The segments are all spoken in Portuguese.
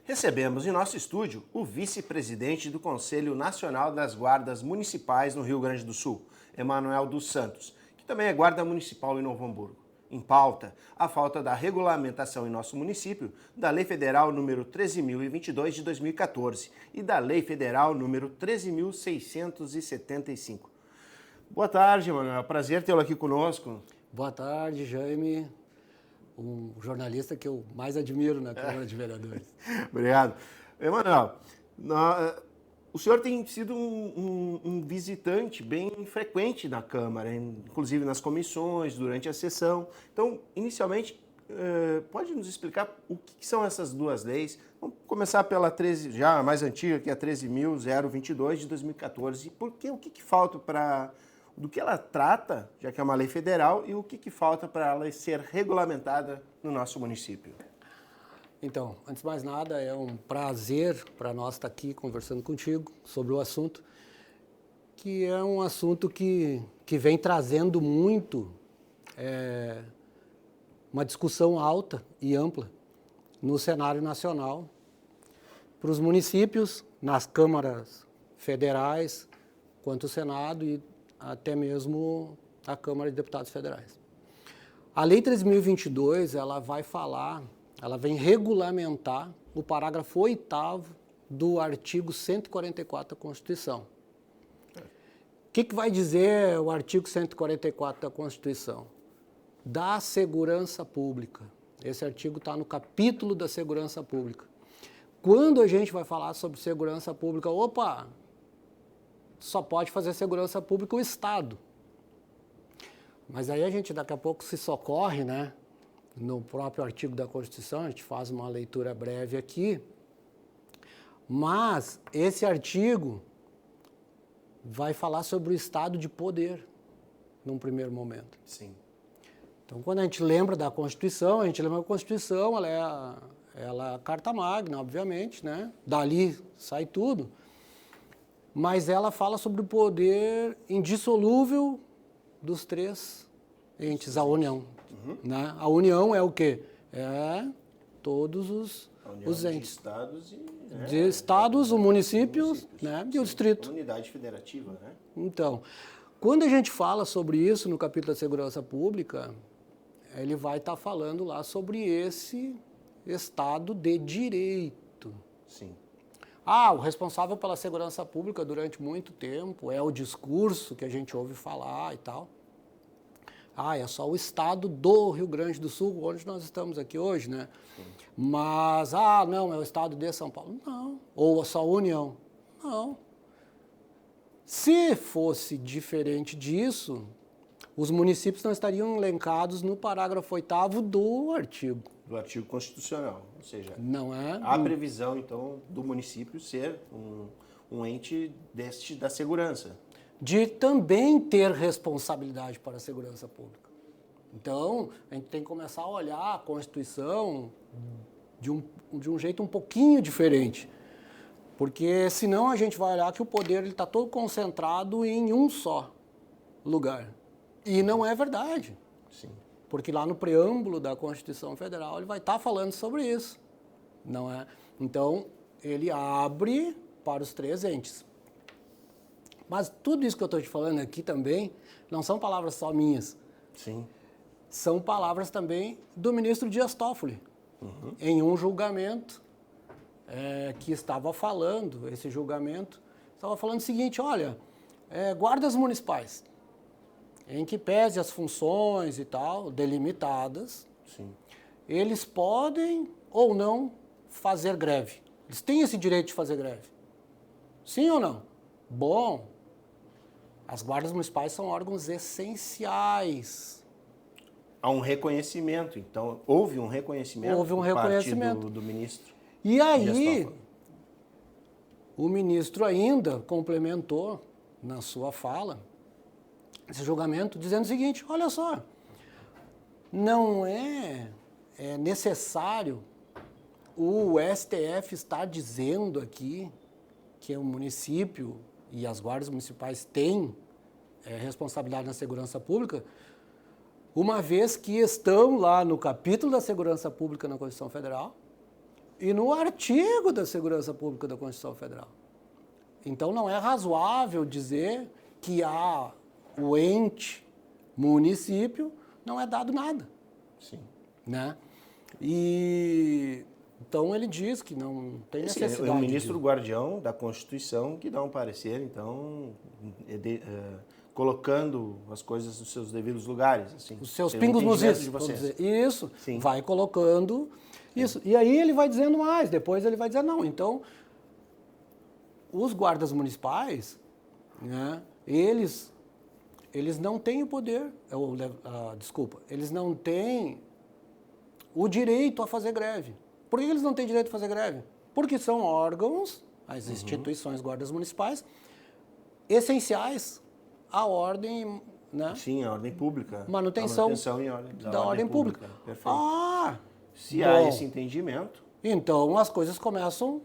Recebemos em nosso estúdio o vice-presidente do Conselho Nacional das Guardas Municipais no Rio Grande do Sul, Emanuel dos Santos, que também é guarda municipal em Novo Hamburgo. Em pauta, a falta da regulamentação em nosso município da Lei Federal número 13.022 de 2014 e da Lei Federal número 13.675. Boa tarde, Emanuel. Prazer tê-lo aqui conosco. Boa tarde, Jaime, um jornalista que eu mais admiro na Câmara de Vereadores. Obrigado. Emanuel, o senhor tem sido um visitante bem frequente na Câmara, inclusive nas comissões, durante a sessão. Então, inicialmente, pode nos explicar o que são essas duas leis? Vamos começar pela 13, já a mais antiga, que é a 13.022 de 2014. O que falta para... do que ela trata, já que é uma lei federal, e o que falta para ela ser regulamentada no nosso município? Então, antes de mais nada, é um prazer para nós estar aqui conversando contigo sobre o assunto, que é um assunto que vem trazendo muito uma discussão alta e ampla no cenário nacional para os municípios, nas câmaras federais, quanto o Senado e até mesmo a Câmara de Deputados Federais. A Lei 3.022, ela vem regulamentar o parágrafo 8º do artigo 144 da Constituição. O que vai dizer o artigo 144 da Constituição? Da segurança pública. Esse artigo está no capítulo da segurança pública. Quando a gente vai falar sobre segurança pública, só pode fazer segurança pública o Estado. Mas aí a gente daqui a pouco se socorre, né? No próprio artigo da Constituição, a gente faz uma leitura breve aqui, mas esse artigo vai falar sobre o estado de poder, num primeiro momento. Sim. Então, quando a gente lembra da Constituição, a Constituição, ela é a carta magna, obviamente, né? Dali sai tudo, mas ela fala sobre o poder indissolúvel dos três entes, a União. Né? A União é o quê? É todos os entes. De estados, de estados, o município, né? E o distrito. Unidade federativa, né? Então, quando a gente fala sobre isso no capítulo da segurança pública, ele vai estar falando lá sobre esse Estado de Direito. Sim. O responsável pela segurança pública durante muito tempo é o discurso que a gente ouve falar e tal. É só o estado do Rio Grande do Sul, onde nós estamos aqui hoje, né? Sim. Mas, não, é o estado de São Paulo. Não. Ou só a União. Não. Se fosse diferente disso, os municípios não estariam elencados no parágrafo 8º do artigo. Do artigo constitucional, ou seja, não é? Há previsão, então, do município ser um ente da segurança. De também ter responsabilidade para a segurança pública. Então, a gente tem que começar a olhar a Constituição de um jeito um pouquinho diferente. Porque senão a gente vai olhar que o poder está todo concentrado em um só lugar. E não é verdade. Sim. Porque lá no preâmbulo da Constituição Federal ele vai estar falando sobre isso. Não é? Então, ele abre para os três entes. Mas tudo isso que eu estou te falando aqui também não são palavras só minhas. Sim. São palavras também do ministro Dias Toffoli, em um julgamento que estava falando, esse julgamento, estava falando o seguinte, olha, guardas municipais, em que pese as funções e tal, delimitadas, sim, eles podem ou não fazer greve. Eles têm esse direito de fazer greve. Sim ou não? Bom, as guardas municipais são órgãos essenciais. Há um reconhecimento, então, houve um reconhecimento por parte do ministro. E aí, o ministro ainda complementou na sua fala esse julgamento dizendo o seguinte, olha só, não é necessário o STF estar dizendo aqui que o município e as guardas municipais têm responsabilidade na segurança pública, uma vez que estão lá no capítulo da segurança pública na Constituição Federal, e no artigo da Segurança Pública da Constituição Federal. Então, não é razoável dizer que o ente município não é dado nada. Sim. Né? E então ele diz que não tem necessidade. É o ministro guardião da Constituição que dá um parecer, então, colocando as coisas nos seus devidos lugares. Assim, os seus pingos nos is, de vocês. Isso, Sim. vai colocando isso. E aí ele vai dizendo mais, depois ele vai dizer, não, então, os guardas municipais, né, eles não têm o poder, eles não têm o direito a fazer greve. Por que eles não têm direito a fazer greve? Porque são órgãos, as instituições guardas municipais, essenciais à ordem, né? Sim, a ordem pública. Manutenção da ordem pública. Perfeito. Se há esse entendimento, então as coisas começam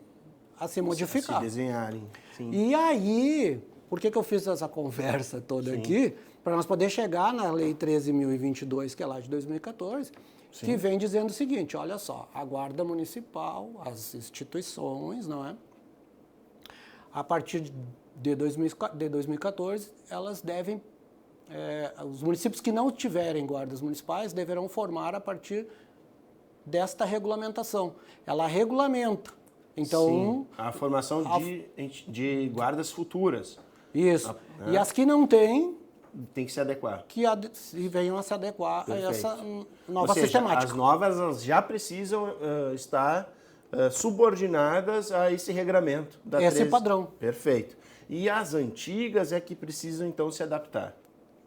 a se modificar. A se desenharem. Sim. E aí, por que eu fiz essa conversa toda aqui? Para nós poder chegar na Lei 13.022, que é lá de 2014, que vem dizendo o seguinte, olha só, a Guarda Municipal, as instituições, não é? A partir de 2014, elas devem, os municípios que não tiverem guardas municipais deverão formar a partir desta regulamentação. Ela regulamenta. Então, sim, a formação de guardas futuras. Isso. E as que não têm, tem que se adequar. Que venham a se adequar a essa nova Ou seja, sistemática. As novas elas já precisam estar subordinadas a esse regramento da Esse 13. padrão. Perfeito. E as antigas é que precisam, então, se adaptar.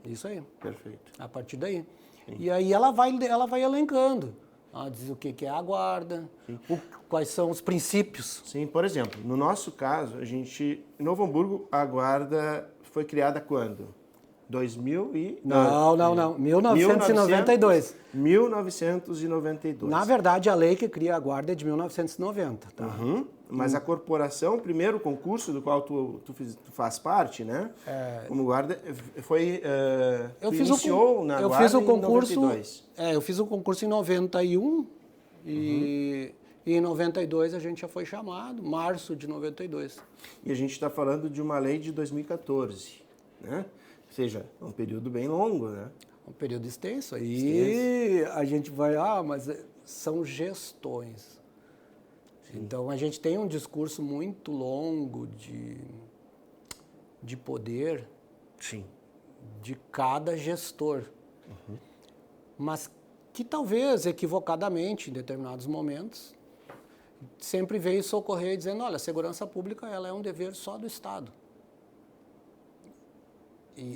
Isso aí. Perfeito. A partir daí. Sim. E aí ela vai elencando. Ela diz o que é a guarda, quais são os princípios. Sim, por exemplo, no nosso caso, em Novo Hamburgo, a guarda foi criada quando? 2000 e... Não. 1992. 1992. Na verdade, a lei que cria a guarda é de 1990, tá? Mas a corporação, o primeiro concurso do qual tu faz parte, né? Como guarda, foi... iniciou na guarda em 92. Eu fiz o concurso em 91 e em 92 a gente já foi chamado, março de 92. E a gente está falando de uma lei de 2014, né? Ou seja, é um período bem longo, né? Um período extenso. Aí a gente vai, mas são gestões. Sim. Então a gente tem um discurso muito longo de poder. Sim. De cada gestor. Mas que talvez, equivocadamente, em determinados momentos, sempre veio socorrer dizendo, olha, a segurança pública ela é um dever só do Estado.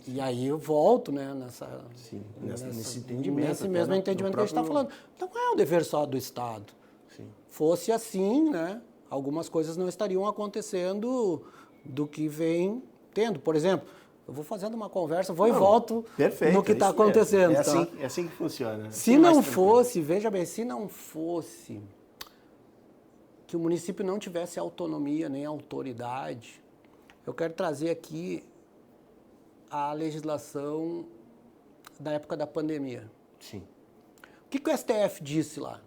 E aí eu volto, né, nesse entendimento. Nesse mesmo entendimento que a gente está falando. Não é um dever só do Estado. Sim. Fosse assim, né, algumas coisas não estariam acontecendo do que vem tendo. Por exemplo, eu vou fazendo uma conversa, e volto no que está acontecendo. É assim que funciona. Se não fosse, veja bem, se não fosse que o município não tivesse autonomia nem autoridade, eu quero trazer aqui a legislação da época da pandemia. Sim. O que o STF disse lá?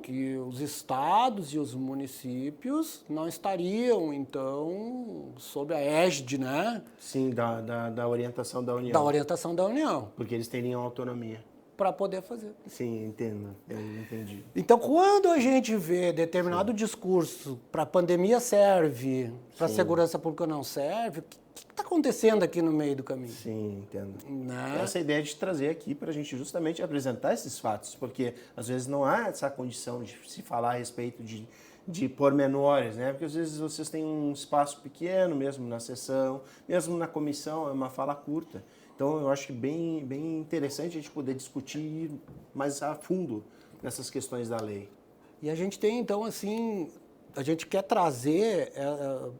Que os estados e os municípios não estariam, então, sob a égide, né? Sim, da orientação da União. Da orientação da União. Porque eles teriam autonomia. Para poder fazer. Sim, entendo. Eu entendi. Então, quando a gente vê determinado discurso para a pandemia serve, para a segurança pública não serve, o que está acontecendo aqui no meio do caminho? Sim, entendo. Né? Essa ideia de trazer aqui para a gente justamente apresentar esses fatos, porque às vezes não há essa condição de se falar a respeito de pormenores, né? Porque às vezes vocês têm um espaço pequeno mesmo na sessão, mesmo na comissão, é uma fala curta. Então, eu acho que bem interessante a gente poder discutir mais a fundo nessas questões da lei. E a gente tem, então, assim, a gente quer trazer,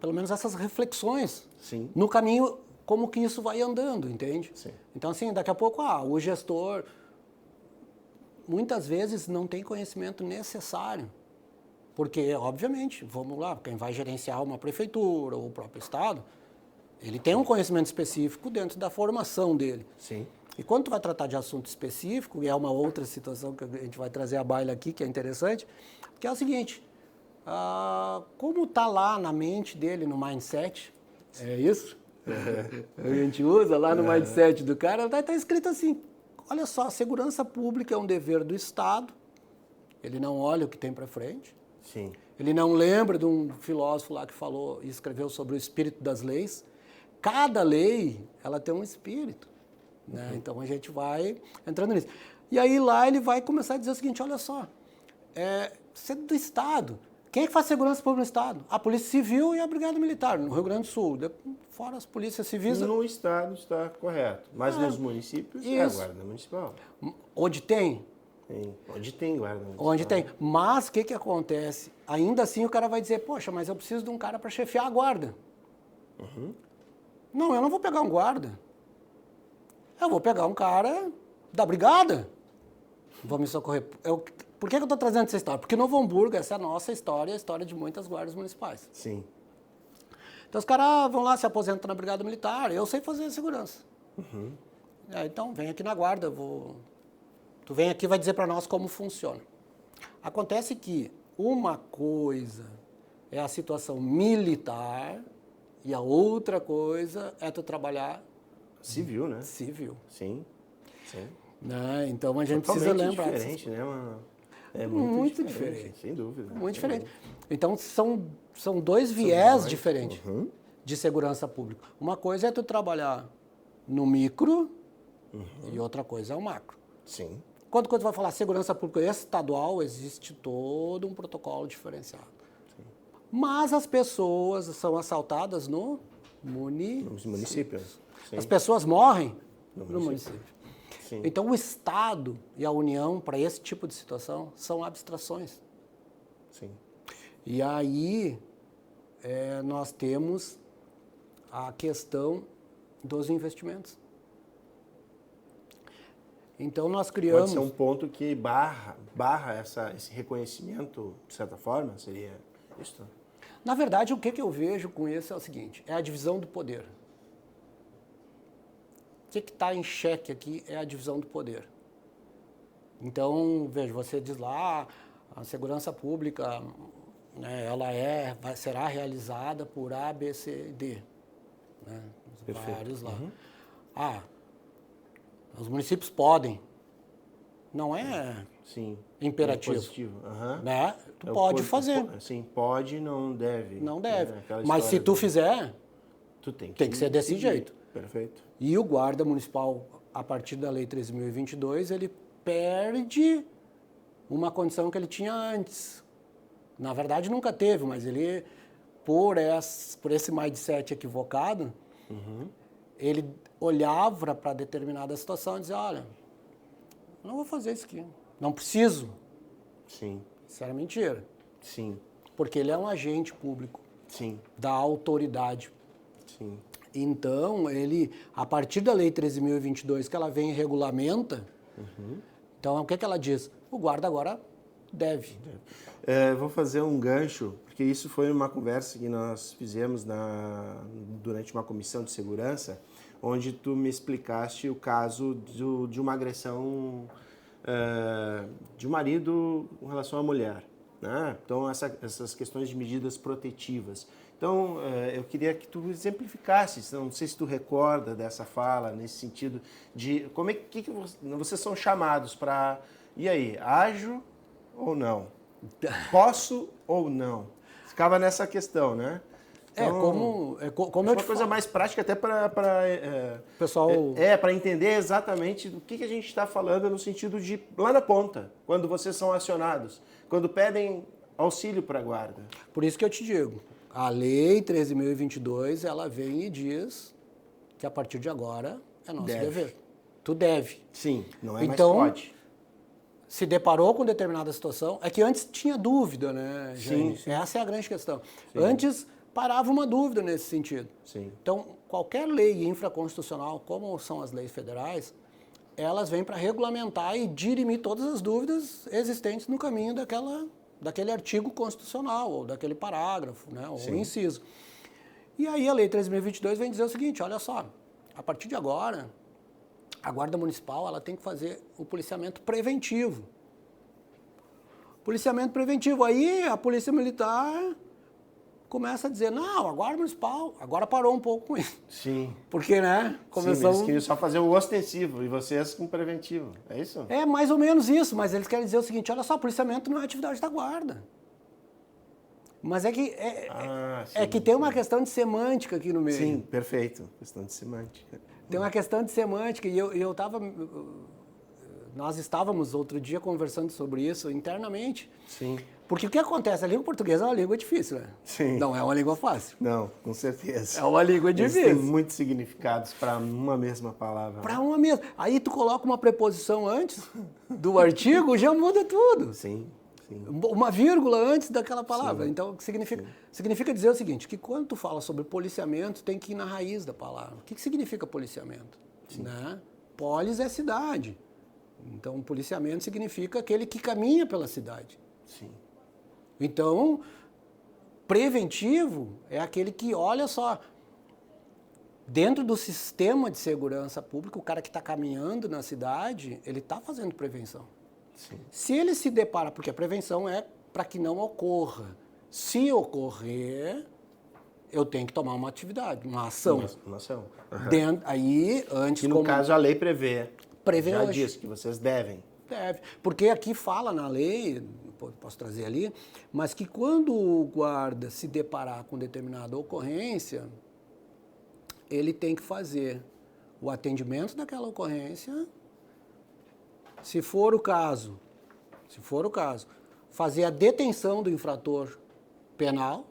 pelo menos, essas reflexões. Sim. No caminho, como que isso vai andando, entende? Sim. Então, assim, daqui a pouco, o gestor, muitas vezes, não tem conhecimento necessário. Porque, obviamente, vamos lá, quem vai gerenciar uma prefeitura ou o próprio Estado, ele tem um conhecimento específico dentro da formação dele. Sim. E quando tu vai tratar de assunto específico, e é uma outra situação que a gente vai trazer à baila aqui, que é interessante, que é o seguinte, como está lá na mente dele, no mindset, é isso? A gente usa lá no mindset do cara, está escrito assim, olha só, a segurança pública é um dever do Estado, ele não olha o que tem para frente, Sim. ele não lembra de um filósofo lá que falou e escreveu sobre o espírito das leis. Cada lei, ela tem um espírito, né? Então a gente vai entrando nisso. E aí lá ele vai começar a dizer o seguinte, olha só, você é do Estado. Quem é que faz segurança pública no Estado? A Polícia Civil e a Brigada Militar, no Rio Grande do Sul. Fora as polícias civis. No Estado está correto, mas nos municípios é a Guarda Municipal. Onde tem? Onde tem Guarda Municipal. Onde tem. Mas o que acontece? Ainda assim o cara vai dizer, poxa, mas eu preciso de um cara para chefiar a guarda. Não, eu não vou pegar um guarda. Eu vou pegar um cara da brigada. Vou me socorrer. Por que eu estou trazendo essa história? Porque Novo Hamburgo, essa é a nossa história, a história de muitas guardas municipais. Sim. Então os caras vão lá, se aposentam na Brigada Militar, eu sei fazer segurança. Então vem aqui na guarda, tu vem aqui e vai dizer para nós como funciona. Acontece que uma coisa é a situação militar e a outra coisa é tu trabalhar civil, né? Civil. Sim. Sim. Né? Então a gente precisa lembrar. Diferente, né? É muito diferente. Sem dúvida. Muito diferente. Então são dois viés diferentes de segurança pública. Uma coisa é tu trabalhar no micro e outra coisa é o macro. Sim. Quando tu vai falar segurança pública estadual, existe todo um protocolo diferenciado. Sim. Mas as pessoas são assaltadas no município. Sim. As pessoas morrem no município. Sim. Então o Estado e a União, para esse tipo de situação, são abstrações. Sim. E aí nós temos a questão dos investimentos. Então nós criamos... Pode ser um ponto que barra esse reconhecimento, de certa forma, seria isso? Na verdade, o que eu vejo com isso é o seguinte, é a divisão do poder. O que está em xeque aqui é a divisão do poder. Então, veja, você diz lá, a segurança pública, né, ela será realizada por A, B, C e D. Né, vários lá. Os municípios podem. Não é imperativo. É positivo. Né? Tu pode fazer. Sim, pode, não deve. Não deve. Mas se tu fizer, tu tem que ser desse jeito. Perfeito. E o guarda municipal, a partir da Lei 13.022, ele perde uma condição que ele tinha antes. Na verdade, nunca teve, mas ele, por esse mindset equivocado, ele olhava para determinada situação e dizia, olha, não vou fazer isso aqui, não preciso. Sim. Isso era mentira. Sim. Porque ele é um agente público. Sim. Da autoridade. Sim. Então, a partir da Lei 13.022, que ela vem e regulamenta, então o que ela diz? O guarda agora deve. Vou fazer um gancho, porque isso foi uma conversa que nós fizemos durante uma comissão de segurança, onde tu me explicaste o caso de uma agressão de um marido com relação à mulher. Né? Então, essas questões de medidas protetivas. Então, eu queria que tu exemplificasses, não sei se tu recorda dessa fala, nesse sentido de como é que vocês são chamados para... E aí, ajo ou não? Posso ou não? Ficava nessa questão, né? Então, como eu uma coisa mais prática até para pessoal para entender exatamente do que a gente está falando no sentido de lá na ponta, quando vocês são acionados, quando pedem auxílio para a guarda. Por isso que eu te digo, a Lei 13.022, ela vem e diz que a partir de agora é nosso dever. Tu deve. Sim, não é então, mais pode. Se deparou com determinada situação, é que antes tinha dúvida, né, gente? Sim. Essa é a grande questão. Sim. Antes parava uma dúvida nesse sentido. Sim. Então, qualquer lei infraconstitucional, como são as leis federais, elas vêm para regulamentar e dirimir todas as dúvidas existentes no caminho daquele artigo constitucional, ou daquele parágrafo, né, ou inciso. E aí a Lei 13.022 vem dizer o seguinte, olha só, a partir de agora, a Guarda Municipal ela tem que fazer o policiamento preventivo. Policiamento preventivo. Aí a Polícia Militar começa a dizer, não, a Guarda Municipal agora parou um pouco com isso. Sim. Porque, né, começamos... Sim, eles queriam só fazer o ostensivo e vocês com preventivo, é isso? É mais ou menos isso, mas eles querem dizer o seguinte, olha só, policiamento não é atividade da Guarda. Mas é que, tem uma questão de semântica aqui no meio. Sim, perfeito, questão de semântica. Tem uma questão de semântica e eu estava... Nós estávamos outro dia conversando sobre isso internamente. Sim. Porque o que acontece? A língua portuguesa é uma língua difícil, né? Sim. Não é uma língua fácil. Não, com certeza. É uma língua Eles difícil. têm muitos significados para uma mesma palavra. Para uma mesma. Aí tu coloca uma preposição antes do artigo, já muda tudo. Sim, sim. Uma vírgula antes daquela palavra. Sim. Então, significa dizer o seguinte, que quando tu fala sobre policiamento, tem que ir na raiz da palavra. O que significa policiamento? Né? Polis é cidade. Então, policiamento significa aquele que caminha pela cidade. Sim. Então, preventivo é aquele que, olha só, dentro do sistema de segurança pública, o cara que está caminhando na cidade, ele está fazendo prevenção. Sim. Se ele se depara, porque a prevenção é para que não ocorra. Se ocorrer, eu tenho que tomar uma atividade, uma ação. Uma ação. Aí, antes... E no caso, a lei prevê. Já hoje. diz que vocês devem. Deve. Porque aqui fala na lei, posso trazer ali, mas que quando o guarda se deparar com determinada ocorrência, ele tem que fazer o atendimento daquela ocorrência, se for o caso, fazer a detenção do infrator penal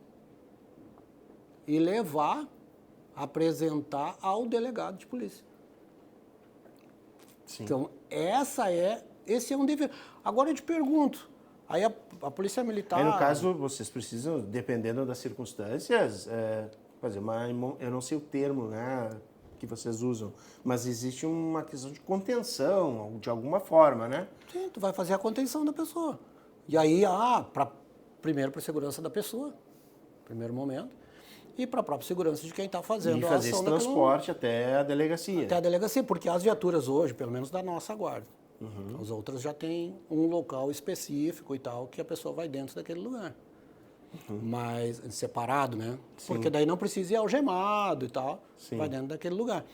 e apresentar ao delegado de polícia. Sim. Então, esse é um dever. Agora eu te pergunto, aí a Polícia Militar... Aí, no caso, vocês precisam, dependendo das circunstâncias, fazer eu não sei o termo, né, que vocês usam, mas existe uma questão de contenção, de alguma forma, né? Sim, tu vai fazer a contenção da pessoa. E aí, primeiro para a segurança da pessoa, primeiro momento, e para a própria segurança de quem está fazendo a ação. E fazer esse transporte até a delegacia. Até a delegacia, porque as viaturas hoje, pelo menos da nossa guarda, as outras já têm um local específico e tal, que a pessoa vai dentro daquele lugar. Mas separado, né? Sim. Porque daí não precisa ir algemado e tal, Sim. vai dentro daquele lugar.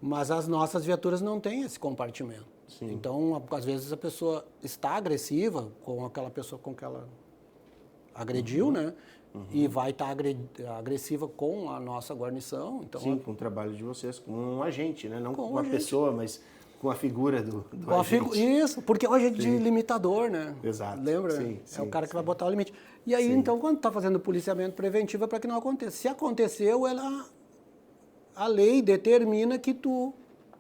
Mas as nossas viaturas não têm esse compartimento. Sim. Então, às vezes a pessoa está agressiva com aquela pessoa com que ela agrediu, né? E vai estar agressiva com a nossa guarnição. Então, Sim, com o trabalho de vocês, com um agente, né? Não Com com um uma agente. pessoa, mas com a figura do a agente. Isso, porque é um agente de limitador, né? Exato. Lembra? Sim, É o sim, cara que sim. vai botar o limite. E aí, então, quando está fazendo policiamento preventivo, é para que não aconteça. Se aconteceu, a lei determina que tu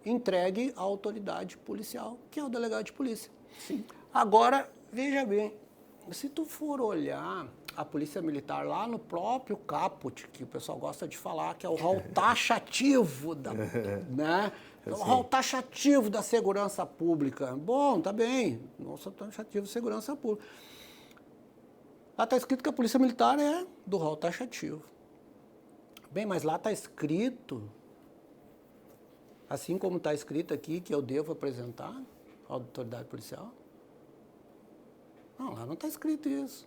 entregue à autoridade policial, que é o delegado de polícia. Sim. Agora, veja bem, se tu for olhar a Polícia Militar lá no próprio caput, que o pessoal gosta de falar, que é o rol taxativo né? É o rol taxativo da segurança pública. Bom, tá bem, nossa, taxativo de segurança pública. Lá está escrito que a Polícia Militar é do rol taxativo. Bem, mas lá está escrito, assim como está escrito aqui, que eu devo apresentar à autoridade policial. Não, lá não está escrito isso.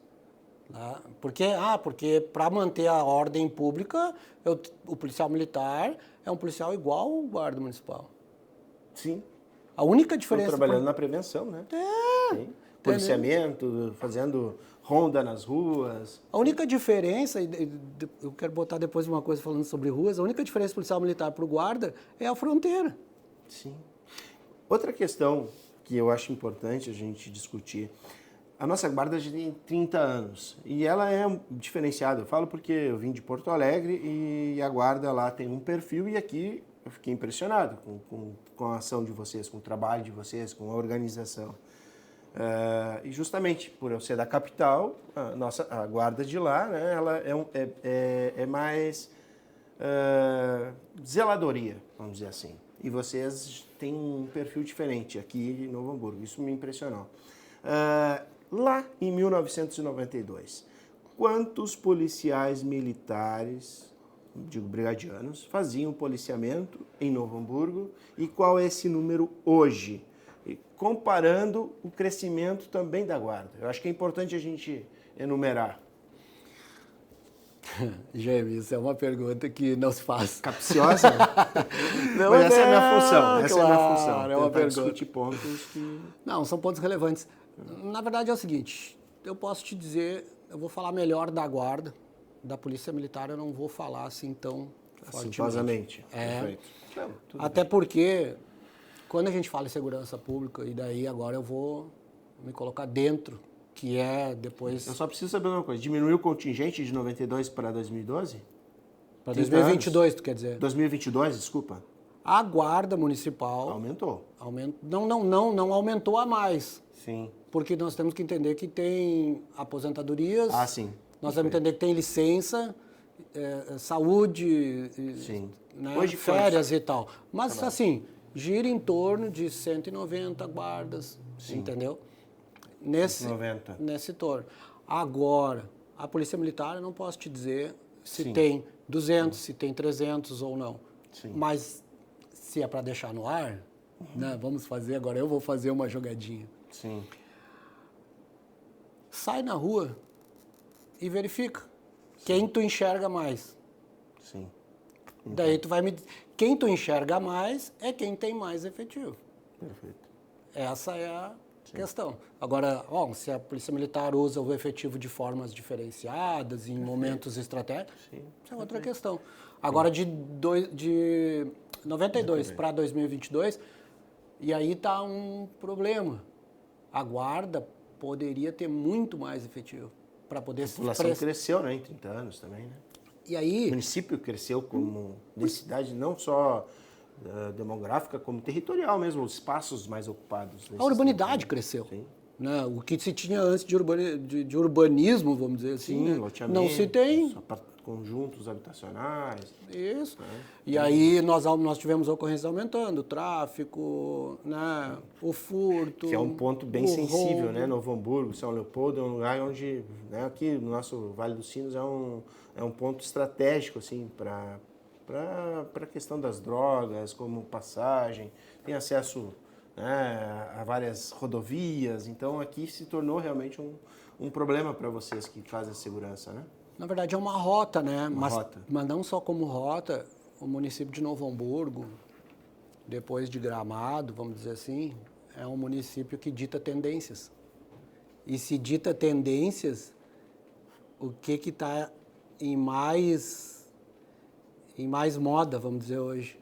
Lá, porque para manter a ordem pública, o policial militar é um policial igual ao guarda municipal. Sim. A única diferença... Estou trabalhando na prevenção, né? Sim. Policiamento, fazendo ronda nas ruas. A única diferença, eu quero botar depois uma coisa falando sobre ruas, a única diferença do policial militar para o guarda é a fronteira. Sim. Outra questão que eu acho importante a gente discutir, a nossa guarda já tem 30 anos e ela é diferenciada. Eu falo porque eu vim de Porto Alegre e a guarda lá tem um perfil e aqui eu fiquei impressionado com a ação de vocês, com o trabalho de vocês, com a organização. E justamente por eu ser da capital, a guarda de lá, né, ela é mais zeladoria, vamos dizer assim. E vocês têm um perfil diferente aqui em Novo Hamburgo, isso me impressionou. Lá em 1992, quantos policiais militares, digo brigadianos, faziam policiamento em Novo Hamburgo e qual é esse número hoje? e comparando o crescimento também da guarda. Eu acho que é importante a gente enumerar. Jaime, isso é uma pergunta que não se faz. Capciosa? Não, mas essa é a minha função. Essa é a minha claro, função. é uma Tentar pergunta. discutir pontos que... Não, são pontos relevantes. Na verdade é o seguinte, eu posso te dizer, eu vou falar melhor da guarda, da Polícia Militar eu não vou falar assim tão Assintosamente. Perfeito. Não, Até porque, quando a gente fala em segurança pública, e daí agora eu vou me colocar dentro, que é depois... Eu só preciso saber uma coisa. Diminuiu o contingente de 92 para 2012? Para 30 2022, tu quer dizer? 2022, desculpa. A Guarda Municipal... Aumentou. Não aumentou a mais. Sim. Porque nós temos que entender que tem aposentadorias. Ah, sim. Nós temos que entender que tem licença, saúde, Sim. né, Hoje férias e tal. Mas, assim, gira em torno de 190 guardas, entendeu? Nesse 190. nesse torno. Agora, a Polícia Militar, eu não posso te dizer se Sim. tem 200, se tem 300 ou não. Sim. Mas, se é para deixar no ar, né, vamos fazer agora, eu vou fazer uma jogadinha. Sim. Sai na rua e verifica quem tu enxerga mais. Sim. Daí tu vai me... Quem tu enxerga mais é quem tem mais efetivo. Perfeito. Essa é a questão. Agora, se a Polícia Militar usa o efetivo de formas diferenciadas, em momentos estratégicos, isso é outra questão. Agora, de 92 para 2022, e aí está um problema. A Guarda poderia ter muito mais efetivo para poder... A população cresceu, né, em 30 anos também, né? E O aí... município cresceu como densidade não só demográfica, como territorial mesmo, os espaços mais ocupados. A urbanidade cresceu. Sim. Né? O que se tinha antes de urbanismo, vamos dizer assim, Sim, né? loteamento, não se tem. Conjuntos habitacionais. Isso. Né? E aí nós tivemos ocorrências aumentando, o tráfico, né? O furto. Que é um ponto bem o sensível, roubo. né? Novo Hamburgo, São Leopoldo é um lugar onde, né, aqui no nosso Vale dos Sinos, é um ponto estratégico assim, para a questão das drogas, como passagem, tem acesso, né, a várias rodovias, então aqui se tornou realmente um problema para vocês que fazem a segurança, né? Na verdade é uma rota, né? Rota. Mas não só como rota, o município de Novo Hamburgo, depois de Gramado, vamos dizer assim, é um município que dita tendências. E se dita tendências, o que está em mais moda, vamos dizer hoje?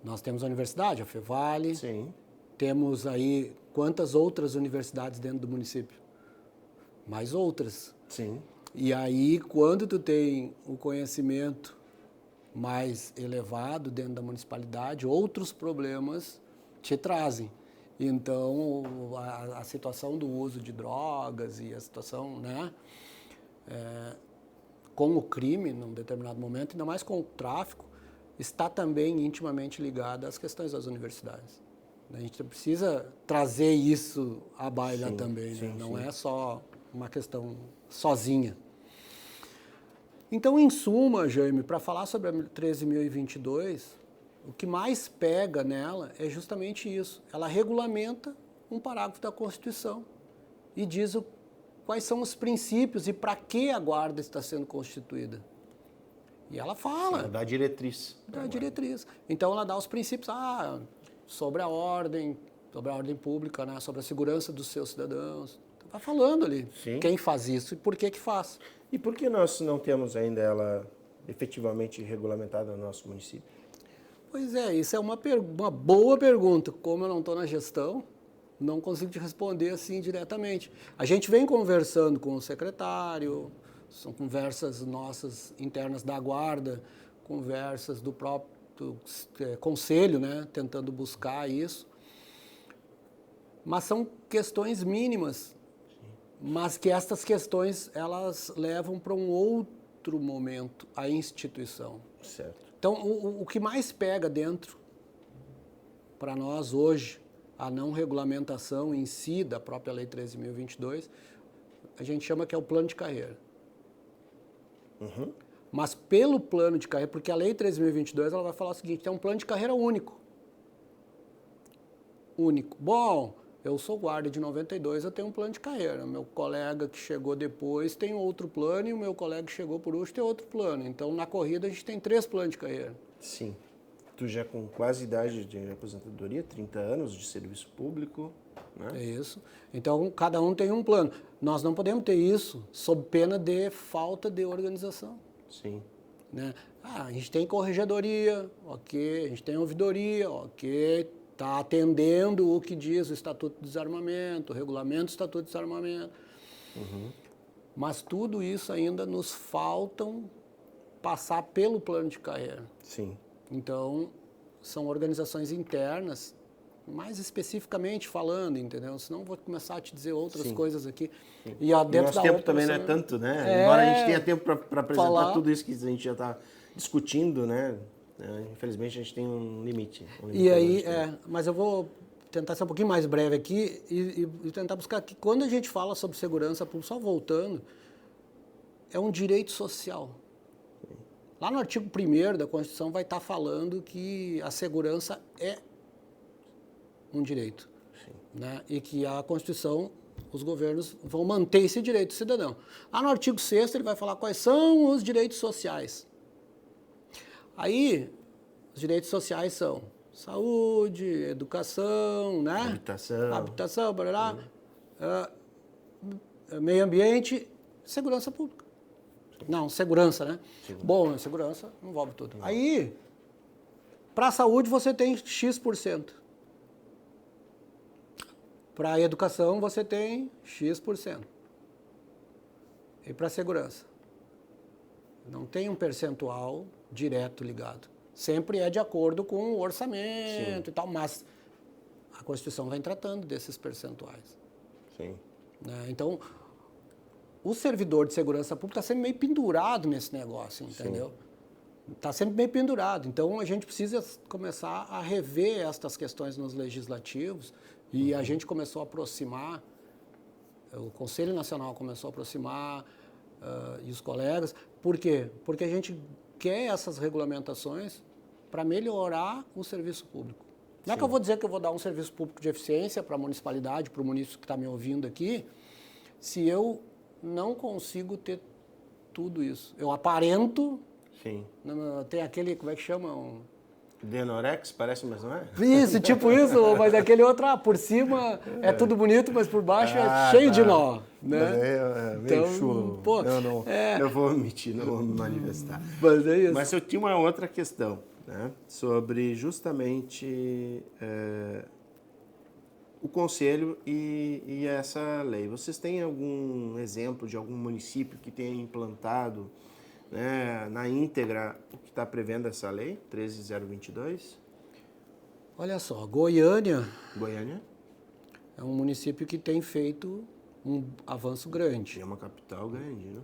Nós temos a universidade, a Fevale. Sim. Temos aí quantas outras universidades dentro do município? Mais outras. Sim. E aí, quando tu tem o conhecimento mais elevado dentro da municipalidade, outros problemas te trazem. Então, a situação do uso de drogas e a situação, né, com o crime, num determinado momento, ainda mais com o tráfico, está também intimamente ligada às questões das universidades. A gente precisa trazer isso à baila também, né? Não é só uma questão sozinha. Então, em suma, Jaime, para falar sobre a 13.022, o que mais pega nela é justamente isso. Ela regulamenta um parágrafo da Constituição e diz quais são os princípios e para que a Guarda está sendo constituída. E ela fala. Ela dá diretriz. Dá diretriz. Então, ela dá os princípios sobre a ordem pública, né? Sobre a segurança dos seus cidadãos. Vai falando ali quem faz isso e por que faz. E por que nós não temos ainda ela efetivamente regulamentada no nosso município? Pois é, isso é uma boa pergunta. Como eu não estou na gestão, não consigo te responder assim diretamente. A gente vem conversando com o secretário, são conversas nossas internas da Guarda, conversas do próprio conselho, né, tentando buscar isso. Mas são questões mínimas, mas que estas questões elas levam para um outro momento, a instituição. Certo. Então, o que mais pega dentro, para nós hoje, a não regulamentação em si da própria Lei 13.022, a gente chama que é o plano de carreira. Uhum. Mas pelo plano de carreira, porque a Lei 13.022 ela vai falar o seguinte, é um plano de carreira único. único. Bom, eu sou guarda de 92, eu tenho um plano de carreira. Meu colega que chegou depois tem outro plano e o meu colega que chegou por último tem outro plano. Então, na corrida, a gente tem 3 planos de carreira. Sim. Tu já com quase idade de aposentadoria, 30 anos de serviço público, né? É isso. Então, cada um tem um plano. Nós não podemos ter isso sob pena de falta de organização. Sim. Né? A gente tem corregedoria, ok. A gente tem ouvidoria, ok. Está atendendo o que diz o Estatuto do Desarmamento, o Regulamento do Estatuto do Desarmamento. Mas tudo isso ainda nos faltam passar pelo plano de carreira. Sim. Então, são organizações internas, mais especificamente falando, entendeu? Senão vou começar a te dizer outras coisas aqui. E O nosso tempo também não é tanto, né? Embora a gente tenha tempo para apresentar tudo isso que a gente já está discutindo, né? Infelizmente a gente tem um limite. E aí, mas eu vou tentar ser um pouquinho mais breve aqui e tentar buscar aqui. Quando a gente fala sobre segurança pública, só voltando, é um direito social. Lá no artigo 1º da Constituição vai estar falando que a segurança é um direito. Né? E que a Constituição, os governos vão manter esse direito do cidadão. Lá no artigo 6º ele vai falar quais são os direitos sociais. Aí, os direitos sociais são saúde, educação, né? Habitação, barará, meio ambiente, segurança pública. Não, segurança, né? Sim. Bom, segurança envolve tudo. Aí, para a saúde você tem X%. Para a educação você tem X%. E para a segurança? Não tem um percentual direto ligado. Sempre é de acordo com o orçamento e tal, mas a Constituição vem tratando desses percentuais. Sim. Né? Então, o servidor de segurança pública está sempre meio pendurado nesse negócio, entendeu? Está sempre meio pendurado. Então, a gente precisa começar a rever estas questões nos legislativos e a gente começou a aproximar, o Conselho Nacional começou a aproximar e os colegas. Por quê? Porque a gente quer essas regulamentações para melhorar o serviço público. Não é que eu vou dizer que eu vou dar um serviço público de eficiência para a municipalidade, para o município que está me ouvindo aqui, se eu não consigo ter tudo isso. Eu aparento... Sim. Tem aquele, como é que chama? Denorex, parece, mas não é? Isso, tipo isso, mas aquele outro, por cima é tudo bonito, mas por baixo é cheio de nó. Né? É meio chulo. Pô, não vou omitir, não vou me manifestar. Mas é isso. Mas eu tinha uma outra questão, né? Sobre justamente o Conselho e essa lei. Vocês têm algum exemplo de algum município que tenha implantado, né, na íntegra o que está prevendo essa lei, 13.022? Olha só, Goiânia é um município que tem feito um avanço grande. É uma capital grande, né?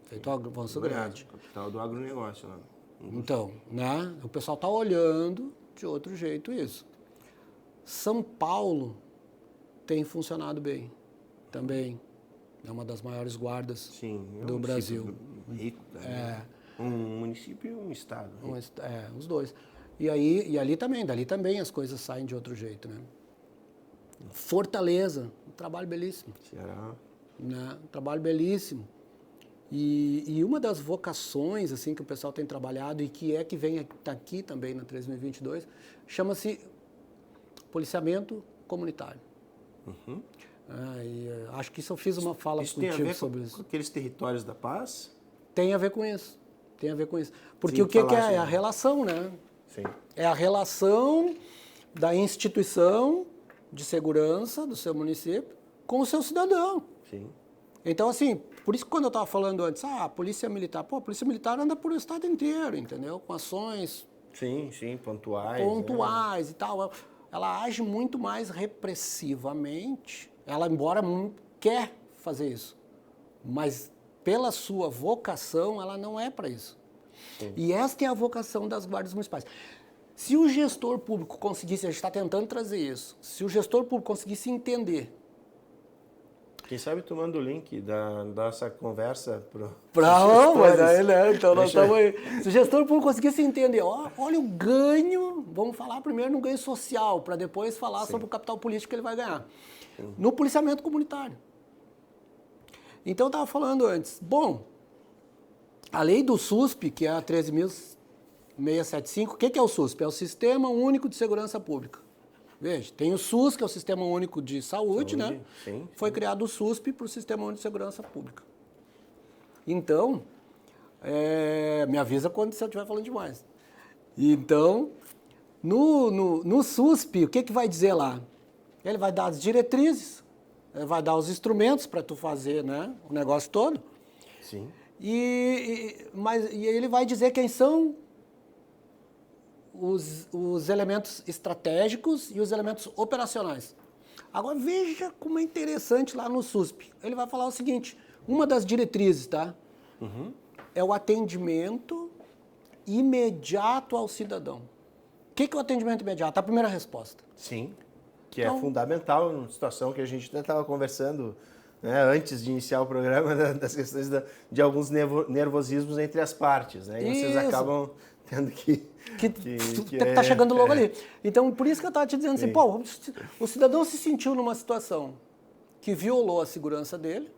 Feito um avanço grande. Capital do agronegócio lá. Então, né, o pessoal está olhando de outro jeito isso. São Paulo tem funcionado bem também. É uma das maiores guardas do Brasil. Rico, né? Um município e um estado. Os dois. E ali também as coisas saem de outro jeito, né? Fortaleza, um trabalho belíssimo. Ceará. Né? Um trabalho belíssimo. E uma das vocações assim, que o pessoal tem trabalhado e que vem tá aqui também na 13.022, chama-se policiamento comunitário. Acho que isso eu fiz uma fala contigo sobre isso. Com aqueles territórios da paz? Tem a ver com isso. Porque o que é a relação, né? Sim. É a relação da instituição de segurança do seu município com o seu cidadão. Sim. Então, assim, por isso que quando eu estava falando antes, a polícia militar, a polícia militar anda por o estado inteiro, entendeu? Com ações... Sim, pontuais. Pontuais e tal. Ela age muito mais repressivamente. Ela, embora quer fazer isso, mas pela sua vocação, ela não é para isso. Sim. E esta é a vocação das guardas municipais. Se o gestor público conseguisse, a gente está tentando trazer isso, se o gestor público conseguisse entender Quem sabe tu manda o link da nossa conversa Mas aí, né? Então nós estamos aí. Se o gestor público conseguir se entender, olha o ganho, vamos falar primeiro no ganho social, para depois falar sobre o capital político que ele vai ganhar. No policiamento comunitário. Então eu estava falando antes, bom, a lei do SUSP, que é a 13.675, o que é o SUSP? É o Sistema Único de Segurança Pública. Veja, tem o SUS, que é o Sistema Único de Saúde, né? Sim. Foi criado o SUSP para o Sistema Único de Segurança Pública. Então, me avisa quando você estiver falando demais. Então, no SUSP, o que vai dizer lá? Ele vai dar as diretrizes, vai dar os instrumentos para tu fazer, né, o negócio todo. Sim. E ele vai dizer quem são os elementos estratégicos e os elementos operacionais. Agora, veja como é interessante lá no SUSP. Ele vai falar o seguinte, uma das diretrizes, tá? É o atendimento imediato ao cidadão. O que é o atendimento imediato? A primeira resposta. Sim, que é fundamental numa situação que a gente até estava conversando, né, antes de iniciar o programa, das questões de alguns nervosismos entre as partes, né? E vocês acabam tendo que tá chegando logo ali. Então, por isso que eu estava te dizendo assim, pô, o cidadão se sentiu numa situação que violou a segurança dele,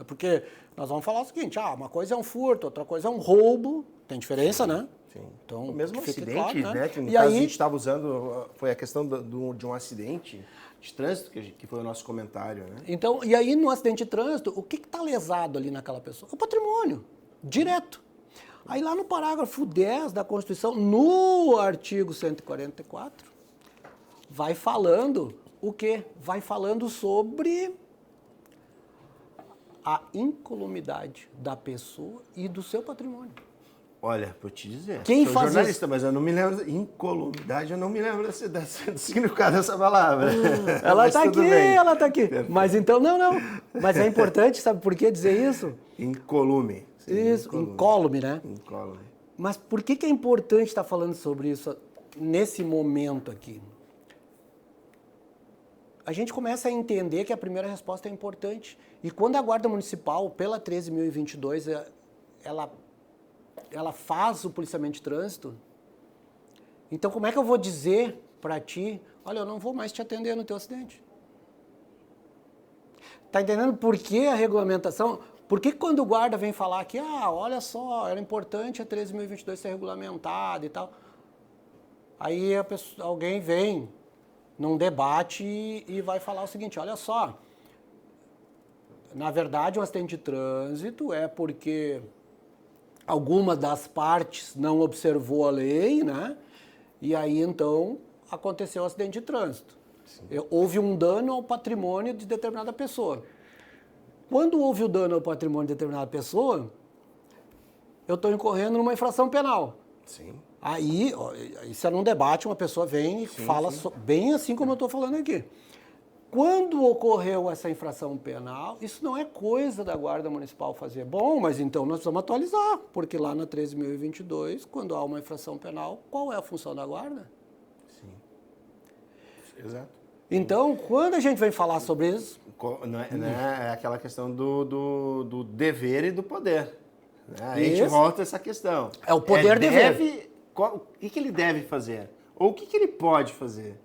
porque nós vamos falar o seguinte, uma coisa é um furto, outra coisa é um roubo, tem diferença, né? Sim. Então, o mesmo acidente, claro, né? Que no e caso aí, a gente estava usando, foi a questão de um acidente de trânsito, que foi o nosso comentário, né? Então, e aí no acidente de trânsito, o que está lesado ali naquela pessoa? O patrimônio, direto. Aí lá no parágrafo 10 da Constituição, no artigo 144, vai falando o quê? Vai falando sobre a incolumidade da pessoa e do seu patrimônio. Olha, vou te dizer, Quem sou faz jornalista, isso? mas eu não me lembro, incolumidade, eu não me lembro do significado dessa palavra. Ela está aqui, bem. ela está aqui. Perfeito. Mas então, não. Mas é importante, sabe por que dizer isso? Incolume. Sim, Isso, incólume, né? Incólume. Mas por que é importante estar falando sobre isso nesse momento aqui? A gente começa a entender que a primeira resposta é importante. E quando a Guarda Municipal, pela 13.022, ela faz o policiamento de trânsito, então como é que eu vou dizer para ti, olha, eu não vou mais te atender no teu acidente? Tá entendendo por que a regulamentação? Por que quando o guarda vem falar que, olha só, era importante a 13.022 ser regulamentada e tal, aí alguém vem num debate e vai falar o seguinte, olha só, na verdade um acidente de trânsito é porque alguma das partes não observou a lei, né? E aí, então, aconteceu o acidente de trânsito. Houve um dano ao patrimônio de determinada pessoa. Quando houve o dano ao patrimônio de determinada pessoa, eu estou incorrendo numa infração penal. Sim. Aí, isso é num debate, uma pessoa vem e fala bem assim como eu estou falando aqui. Quando ocorreu essa infração penal, isso não é coisa da Guarda Municipal fazer. Bom, mas então nós precisamos atualizar, porque lá na 13.022, quando há uma infração penal, qual é a função da Guarda? Sim. Exato. Então, quando a gente vem falar sobre isso... É aquela questão do dever e do poder. Né? A gente Isso. volta a essa questão. É o poder-dever. O que ele deve fazer? Ou o que ele pode fazer?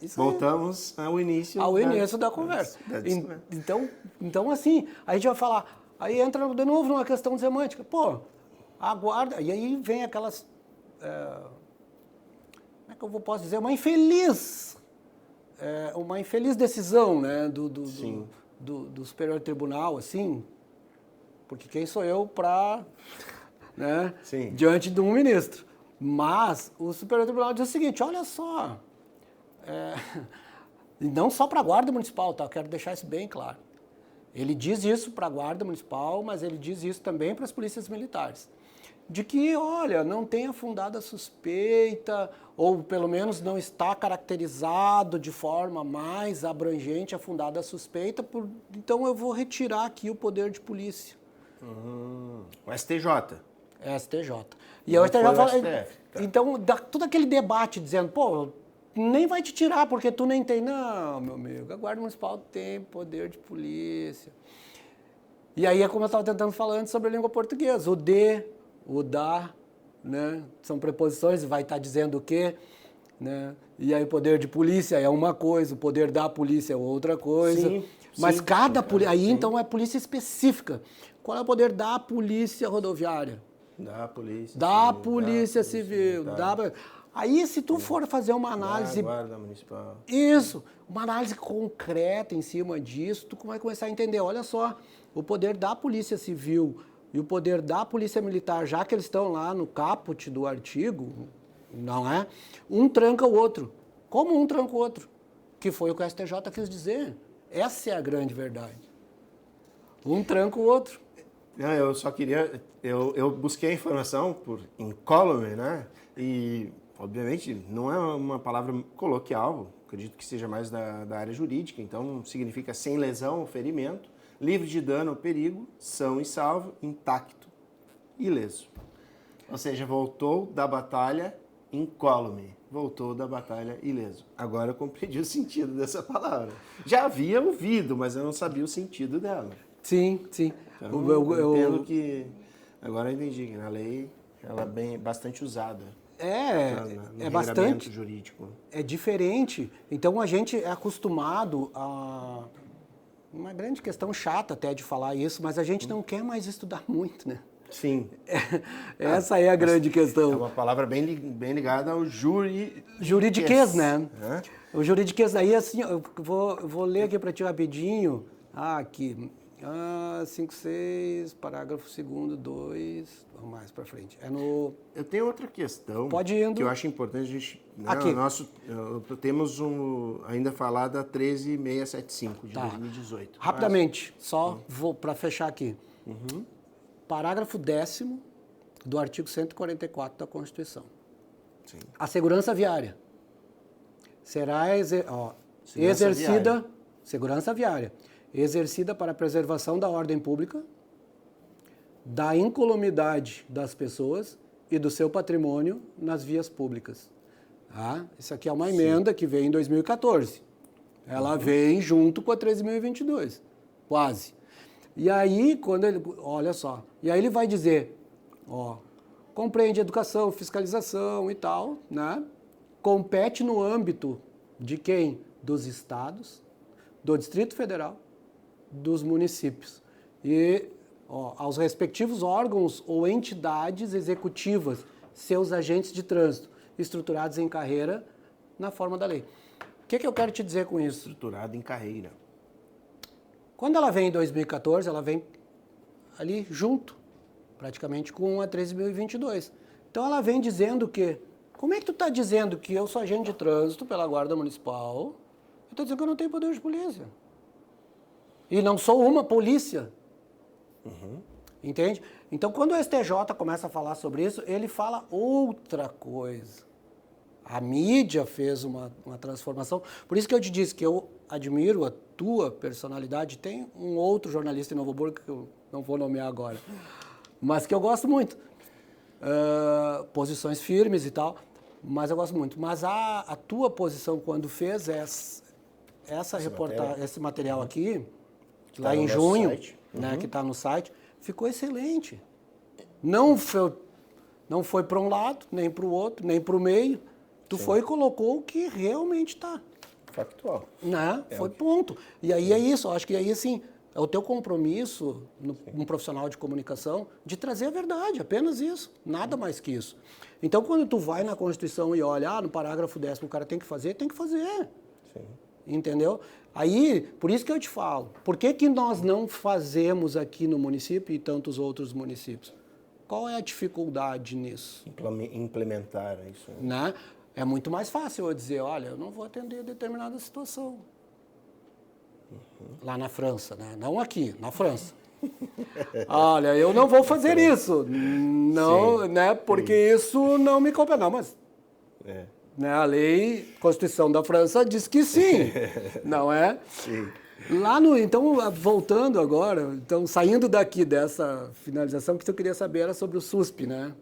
Isso aí. Voltamos ao início Da conversa. Da Então, assim, a gente vai falar, aí entra de novo numa questão semântica. Pô, a guarda, e aí vem aquelas, como é que eu posso dizer, uma infeliz decisão, né, do Superior Tribunal, assim, porque quem sou eu para, né, diante de um ministro. Mas o Superior Tribunal diz o seguinte, olha só, e não só para a Guarda Municipal, tá? Eu quero deixar isso bem claro. Ele diz isso para a Guarda Municipal, mas ele diz isso também para as polícias militares. De que, olha, não tem fundada suspeita, ou pelo menos não está caracterizado de forma mais abrangente a fundada suspeita, então eu vou retirar aqui o poder de polícia. O STJ. STJ. E o STJ fala, então, dá todo aquele debate dizendo, pô, nem vai te tirar, porque tu nem tem. Não, meu amigo, a Guarda Municipal tem poder de polícia. E aí é como eu estava tentando falar antes sobre a língua portuguesa. O de, o da, né? São preposições, vai estar dizendo o quê? Né? E aí o poder de polícia é uma coisa, o poder da polícia é outra coisa. Sim, mas sim, cada polícia... Aí sim. então é polícia específica. Qual é o poder da polícia rodoviária? Da polícia Da civil, polícia civil. militar, Aí se tu for fazer uma da análise... Guarda Municipal. Isso, uma análise concreta em cima disso, tu vai começar a entender, olha só, o poder da polícia civil e o poder da polícia militar, já que eles estão lá no caput do artigo, não é? Um tranca o outro. Como um tranca o outro? Que foi o que o STJ quis dizer. Essa é a grande verdade. Um tranca o outro. Não, eu só queria... Eu busquei a informação por incólume, né? E, obviamente, não é uma palavra coloquial, acredito que seja mais da área jurídica, então significa sem lesão ou ferimento, livre de dano ou perigo, são e salvo, intacto, ileso. Ou seja, voltou da batalha incólume, voltou da batalha ileso. Agora eu compreendi o sentido dessa palavra. Já havia ouvido, mas eu não sabia o sentido dela. Sim, sim. Então, eu entendo que... Agora eu entendi que na lei ela é bastante usada. É bastante jurídico. É diferente. Então a gente é acostumado a uma grande questão chata até de falar isso, mas a gente não quer mais estudar muito, né? Sim. Essa é a grande questão. É uma palavra bem ligada ao Juridiquês, né? É? O juridiquês aí, assim, eu vou ler aqui para ti rapidinho. Aqui. 5.6, parágrafo 2º, 2, vamos mais para frente. Eu tenho outra questão Pode indo. que eu acho importante a gente... Né, aqui. Temos ainda falar da 13675 de 2018. Rapidamente, só vou para fechar aqui. Parágrafo 10º do artigo 144 da Constituição. Sim. A segurança viária será exercida... Segurança viária. Exercida para a preservação da ordem pública, da incolumidade das pessoas e do seu patrimônio nas vias públicas. Tá? Isso aqui é uma emenda que veio em 2014. Ela vem junto com a 13.022, quase. E aí, quando ele... Olha só. E aí ele vai dizer, compreende educação, fiscalização e tal, né? Compete no âmbito de quem? Dos estados, do Distrito Federal, dos municípios e aos respectivos órgãos ou entidades executivas, seus agentes de trânsito, estruturados em carreira na forma da lei. O que eu quero te dizer com isso? Estruturado em carreira. Quando ela vem em 2014, ela vem ali junto, praticamente com a 13.022. Então ela vem dizendo que, como é que tu está dizendo que eu sou agente de trânsito pela Guarda Municipal? Eu estou dizendo que eu não tenho poder de polícia. E não sou uma polícia. Entende? Então, quando o STJ começa a falar sobre isso, ele fala outra coisa. A mídia fez uma transformação. Por isso que eu te disse que eu admiro a tua personalidade. Tem um outro jornalista em Novo Hamburgo, que eu não vou nomear agora, mas que eu gosto muito. Posições firmes e tal, mas eu gosto muito. Mas a tua posição, quando fez essa reportagem, esse material aqui, lá em junho, né, que está no site, ficou excelente. Não foi para um lado, nem para o outro, nem para o meio. Tu foi e colocou o que realmente está. Factual. Né? Foi ponto. E aí é isso, eu acho que aí assim, é o teu compromisso, um profissional de comunicação, de trazer a verdade, apenas isso, nada mais que isso. Então, quando tu vai na Constituição e olha, no parágrafo 10º o cara tem que fazer, tem que fazer. Sim. Entendeu? Aí, por isso que eu te falo, por que nós não fazemos aqui no município e tantos outros municípios? Qual é a dificuldade nisso? Implementar isso. Né? É muito mais fácil eu dizer, olha, eu não vou atender determinada situação. Lá na França, né? Não aqui, na França. Olha, eu não vou fazer isso. Não, sim, né? Porque isso não me compete. Não, mas... Né, a lei, a Constituição da França diz que sim, não é? Sim. Então, voltando agora, então, saindo daqui dessa finalização, o que eu queria saber era sobre o SUSP, né?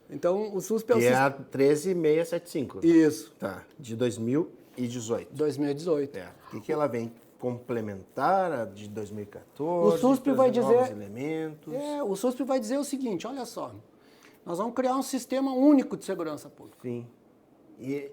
Então, o SUSP é o Que é sistema... a 13675. Isso, Tá, de 2018. 2018. É. O que ela vem complementar a de 2014? O SUSP vai trazer novos dizer... elementos. o SUSP vai dizer o seguinte, olha só, nós vamos criar um sistema único de segurança pública. Sim. E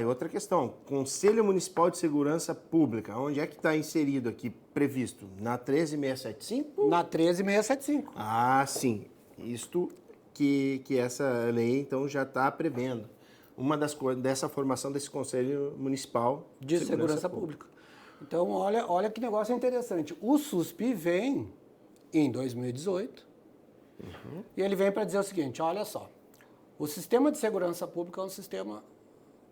outra questão, Conselho Municipal de Segurança Pública, onde é que está inserido aqui, previsto? Na 13675? Na 13675. Ah, sim. Isto que essa lei, então, já está prevendo. Uma das coisas dessa formação desse Conselho Municipal De Segurança Pública. Então, olha que negócio interessante. O SUSP vem em 2018 e ele vem para dizer o seguinte, olha só, o sistema de segurança pública é um sistema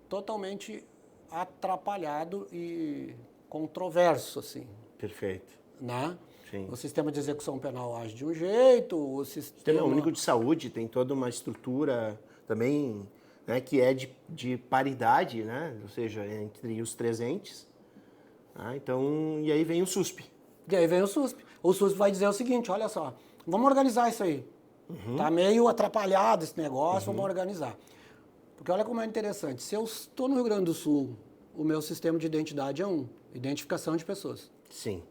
totalmente atrapalhado e controverso, assim, Perfeito. né? Sim. O sistema de execução penal age de um jeito, o Sistema Único de Saúde tem toda uma estrutura também, né, que é de paridade, né? Ou seja, entre os três entes. Então, e aí vem o SUSP. E aí vem o SUSP. O SUSP vai dizer o seguinte, olha só, vamos organizar isso aí. Tá meio atrapalhado esse negócio, vamos organizar. Porque olha como é interessante, se eu estou no Rio Grande do Sul, o meu sistema de identidade é identificação de pessoas. Sim.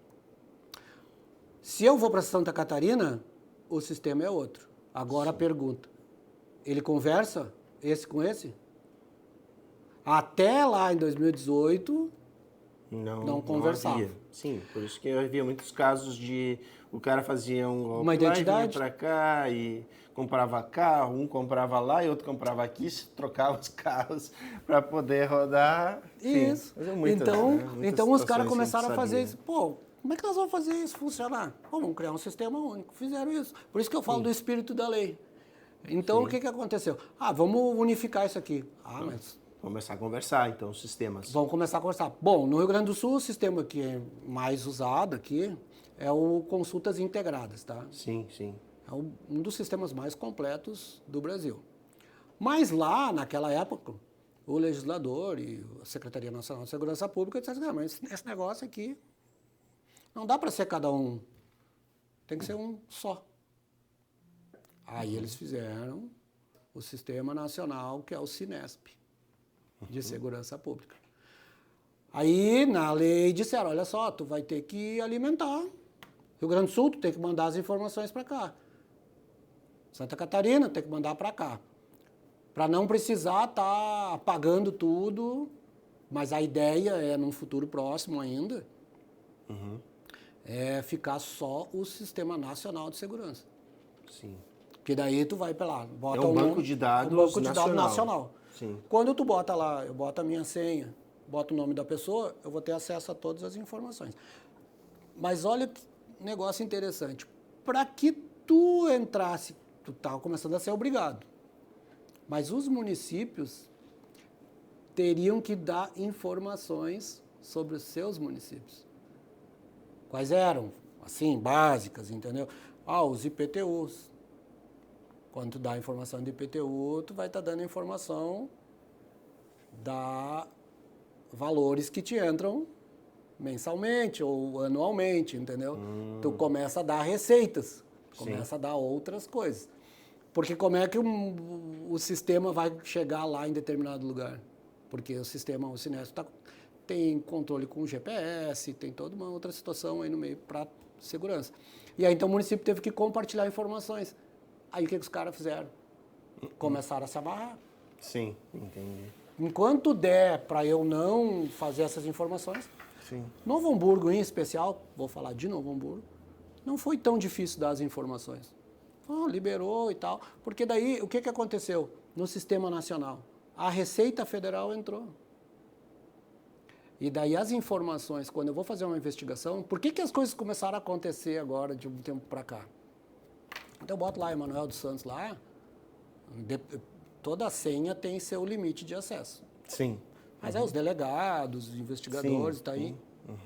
Se eu vou para Santa Catarina, o sistema é outro. Agora a pergunta, ele conversa esse com esse? Até lá em 2018... Não conversava. Havia. Sim, por isso que havia muitos casos de o cara fazia um golpe Uma identidade para cá e comprava carro, um comprava lá e outro comprava aqui, se trocava os carros para poder rodar. Isso. Sim, muitas, então, né? Muitas então os caras situações começaram a fazer sabia. isso. Pô, como é que nós vamos fazer isso funcionar? Pô, vamos criar um sistema único. Fizeram isso. Por isso que eu falo do espírito da lei. Então, o que aconteceu? Vamos unificar isso aqui. Mas... Começar a conversar, então, os sistemas. Vamos começar a conversar. Bom, no Rio Grande do Sul, o sistema que é mais usado aqui é o Consultas Integradas, tá? Sim, sim. É um dos sistemas mais completos do Brasil. Mas lá, naquela época, o legislador e a Secretaria Nacional de Segurança Pública disseram assim, mas esse negócio aqui não dá para ser cada um, tem que ser um só. Aí eles fizeram o Sistema Nacional, que é o Sinesp, de Segurança Pública. Aí, na lei, disseram, olha só, tu vai ter que alimentar. Rio Grande do Sul, tu tem que mandar as informações para cá. Santa Catarina, tem que mandar para cá. Para não precisar estar apagando tudo, mas a ideia é, num futuro próximo ainda, é ficar só o Sistema Nacional de Segurança. Sim. Que daí tu vai para lá, bota É um banco de dados nacional. Sim. Quando tu bota lá, eu boto a minha senha, boto o nome da pessoa, eu vou ter acesso a todas as informações. Mas olha que negócio interessante. Para que tu entrasse, tu estava começando a ser obrigado. Mas os municípios teriam que dar informações sobre os seus municípios. Quais eram? Assim, básicas, entendeu? Os IPTUs. Quando tu dá a informação de IPTU, tu vai estar dando informação da valores que te entram mensalmente ou anualmente, entendeu? Tu começa a dar receitas, começa a dar outras coisas. Porque como é que o sistema vai chegar lá em determinado lugar? Porque o Sinesp tem controle com o GPS, tem toda uma outra situação aí no meio para segurança. E aí então o município teve que compartilhar informações. Aí o que os caras fizeram? Começaram a se amarrar. Sim, entendi. Enquanto der para eu não fazer essas informações, Sim. Novo Hamburgo em especial, vou falar de Novo Hamburgo, não foi tão difícil dar as informações. Liberou e tal, porque daí o que aconteceu no Sistema Nacional? A Receita Federal entrou. E daí as informações, quando eu vou fazer uma investigação, por que as coisas começaram a acontecer agora de um tempo para cá? Então eu boto lá Emanuel dos Santos lá, toda a senha tem seu limite de acesso. Sim. Mas os delegados, os investigadores, Sim, tá aí,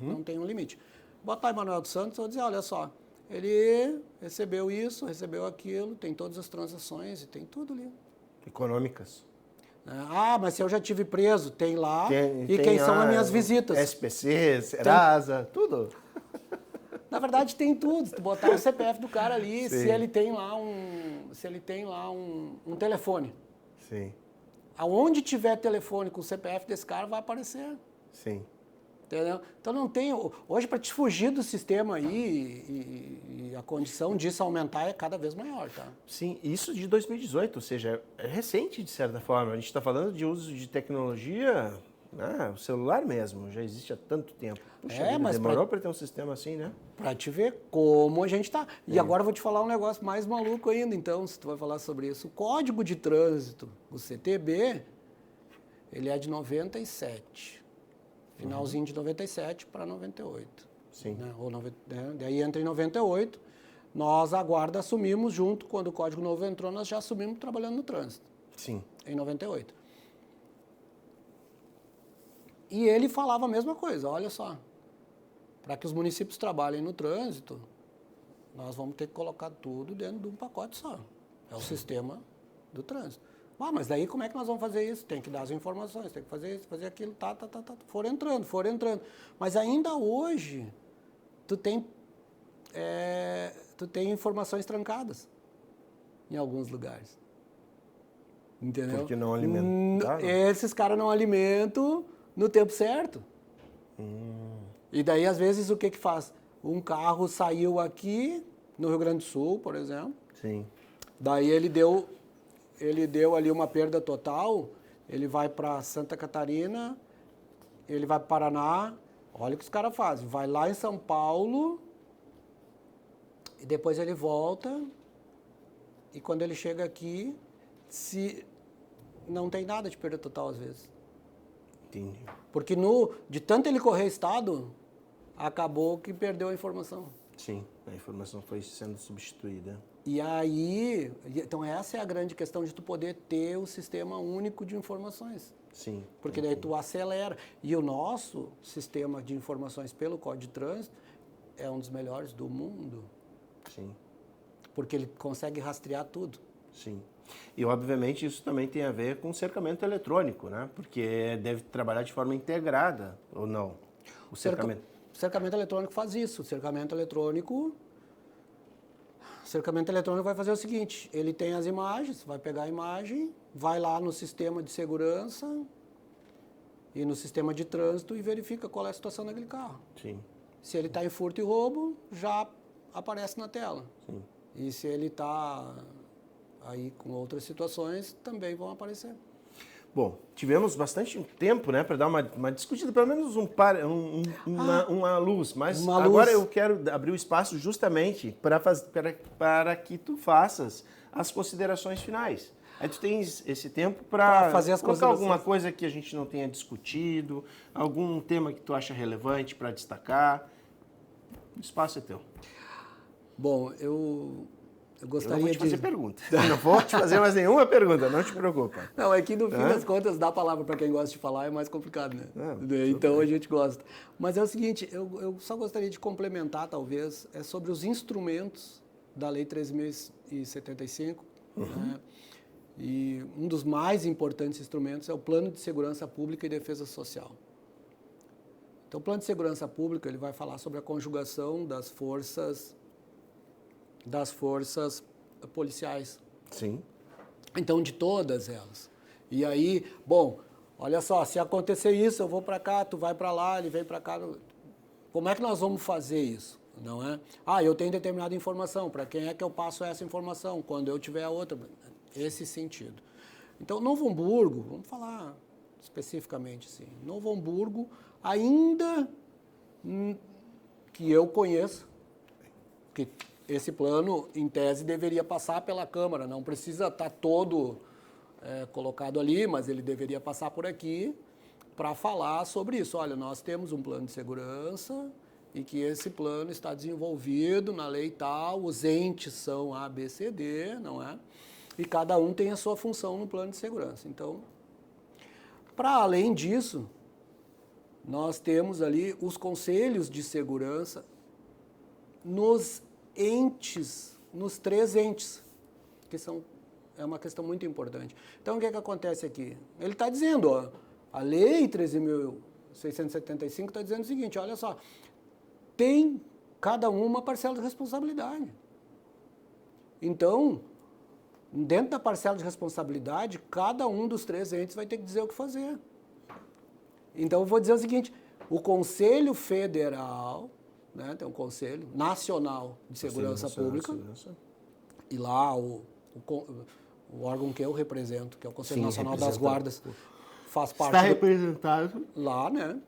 não tem um limite. Bota lá Emanuel dos Santos, eu vou dizer, olha só, ele recebeu isso, recebeu aquilo, tem todas as transações e tem tudo ali. Econômicas. Mas se eu já tive preso, tem lá, Tem quem são as minhas visitas. SPC, Serasa, tudo. Na verdade tem tudo, se tu botar o CPF do cara ali, Sim. se ele tem lá lá um telefone. Sim, Aonde tiver telefone com o CPF desse cara, vai aparecer. sim. Entendeu? Então não tem. Hoje, para te fugir do sistema aí, e a condição disso aumentar é cada vez maior, tá? Sim, isso de 2018, ou seja, é recente de certa forma. A gente está falando de uso de tecnologia, né? O celular mesmo, já existe há tanto tempo. Puxa vida, mas demorou para ter um sistema assim, né? Pra te ver como a gente tá. E agora eu vou te falar um negócio mais maluco ainda, então, se tu vai falar sobre isso. O Código de Trânsito, o CTB, ele é de 97. Finalzinho de 97 para 98. Sim. Né? Daí entra em 98, nós, a Guarda, assumimos junto, quando o Código Novo entrou, nós já assumimos trabalhando no trânsito. Sim. Em 98. E ele falava a mesma coisa, olha só, para que os municípios trabalhem no trânsito, nós vamos ter que colocar tudo dentro de um pacote só. É o sistema do trânsito. Mas daí como é que nós vamos fazer isso? Tem que dar as informações, tem que fazer isso, fazer aquilo, tá. For entrando. Mas ainda hoje, tu tem informações trancadas em alguns lugares. Entendeu? Porque não alimentaram? Esses caras não alimentam no tempo certo. E daí, às vezes, o que faz? Um carro saiu aqui, no Rio Grande do Sul, por exemplo. Sim. Daí ele deu ali uma perda total, ele vai para Santa Catarina, ele vai para Paraná, olha o que os caras fazem, vai lá em São Paulo, e depois ele volta, e quando ele chega aqui, se não tem nada de perda total às vezes. Entendi. Porque de tanto ele correr estado, acabou que perdeu a informação. Sim, a informação foi sendo substituída. E aí, então essa é a grande questão de tu poder ter o sistema único de informações. Sim. Porque daí tu acelera. E o nosso sistema de informações pelo Código de Trânsito é um dos melhores do mundo. Sim. Porque ele consegue rastrear tudo. Sim. E, obviamente, isso também tem a ver com cercamento eletrônico, né? Porque deve trabalhar de forma integrada, ou não? O cercamento. O cercamento eletrônico faz isso. O cercamento eletrônico vai fazer o seguinte, ele tem as imagens, vai pegar a imagem, vai lá no sistema de segurança e no sistema de trânsito e verifica qual é a situação daquele carro. Sim. Se ele está em furto e roubo, já aparece na tela. Sim. E se ele está aí com outras situações, também vão aparecer. Bom, tivemos bastante tempo, né, para dar uma discutida, pelo menos uma luz, mas agora eu quero abrir o espaço justamente para que tu faças as considerações finais. Aí tu tens esse tempo para fazer as colocar considerações. alguma coisa que a gente não tenha discutido, algum tema que tu acha relevante para destacar. O espaço é teu. Bom, eu gostaria eu não vou te fazer de... pergunta. Não vou te fazer mais nenhuma pergunta, não te preocupa. Não, é que no fim das contas, dar a palavra para quem gosta de falar é mais complicado, né? Então a gente gosta. Mas é o seguinte, eu só gostaria de complementar, talvez, sobre os instrumentos da Lei 13.075, né? E um dos mais importantes instrumentos é o Plano de Segurança Pública e Defesa Social. Então, o Plano de Segurança Pública ele vai falar sobre a conjugação das forças policiais. Sim. Então, de todas elas. E aí, bom, olha só, se acontecer isso, eu vou para cá, tu vai para lá, ele vem para cá. Como é que nós vamos fazer isso? Não é? Eu tenho determinada informação, para quem é que eu passo essa informação? Quando eu tiver a outra. Esse sentido. Então, Novo Hamburgo, vamos falar especificamente assim, Novo Hamburgo, ainda que eu conheça, que esse plano, em tese, deveria passar pela Câmara, não precisa estar todo colocado ali, mas ele deveria passar por aqui para falar sobre isso. Olha, nós temos um plano de segurança e que esse plano está desenvolvido na lei tal, os entes são A, B, C, D, não é? E cada um tem a sua função no plano de segurança. Então, para além disso, nós temos ali os conselhos de segurança nos entes, nos 3 entes, que é uma questão muito importante. Então, o que acontece aqui? Ele está dizendo, ó, a Lei 13.675 está dizendo o seguinte, olha só, tem cada uma parcela de responsabilidade. Então, dentro da parcela de responsabilidade, cada um dos 3 entes vai ter que dizer o que fazer. Então, eu vou dizer o seguinte, o Conselho Federal, né, tem um Conselho Nacional de Segurança Pública, e lá o órgão que eu represento, que é o Conselho Nacional das Guardas, faz parte... Está representado lá, né?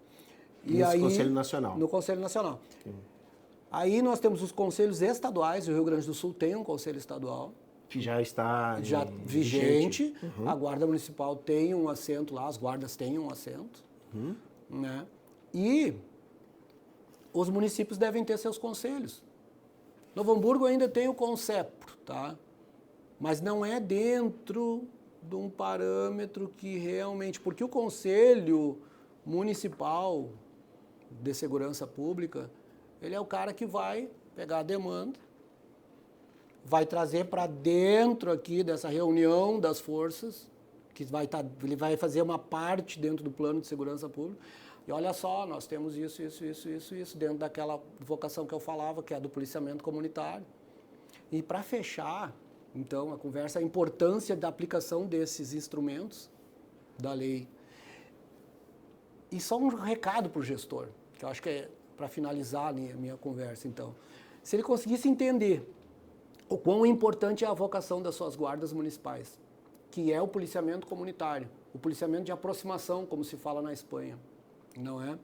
E nesse aí, Conselho Nacional. No Conselho Nacional. Sim. Aí nós temos os conselhos estaduais, o Rio Grande do Sul tem um conselho estadual. Que já está vigente. A Guarda Municipal tem um assento lá, as guardas têm um assento. Né? E os municípios devem ter seus conselhos. Novo Hamburgo ainda tem o CONCEPRO, tá? Mas não é dentro de um parâmetro que realmente... Porque o Conselho Municipal de Segurança Pública, ele é o cara que vai pegar a demanda, vai trazer para dentro aqui dessa reunião das forças, que ele vai fazer uma parte dentro do plano de segurança pública. E olha só, nós temos isso, dentro daquela vocação que eu falava, que é do policiamento comunitário. E para fechar, então, a conversa, a importância da aplicação desses instrumentos da lei. E só um recado para o gestor, que eu acho que é para finalizar a minha conversa, então. Se ele conseguisse entender o quão importante é a vocação das suas guardas municipais, que é o policiamento comunitário, o policiamento de aproximação, como se fala na Espanha, não é?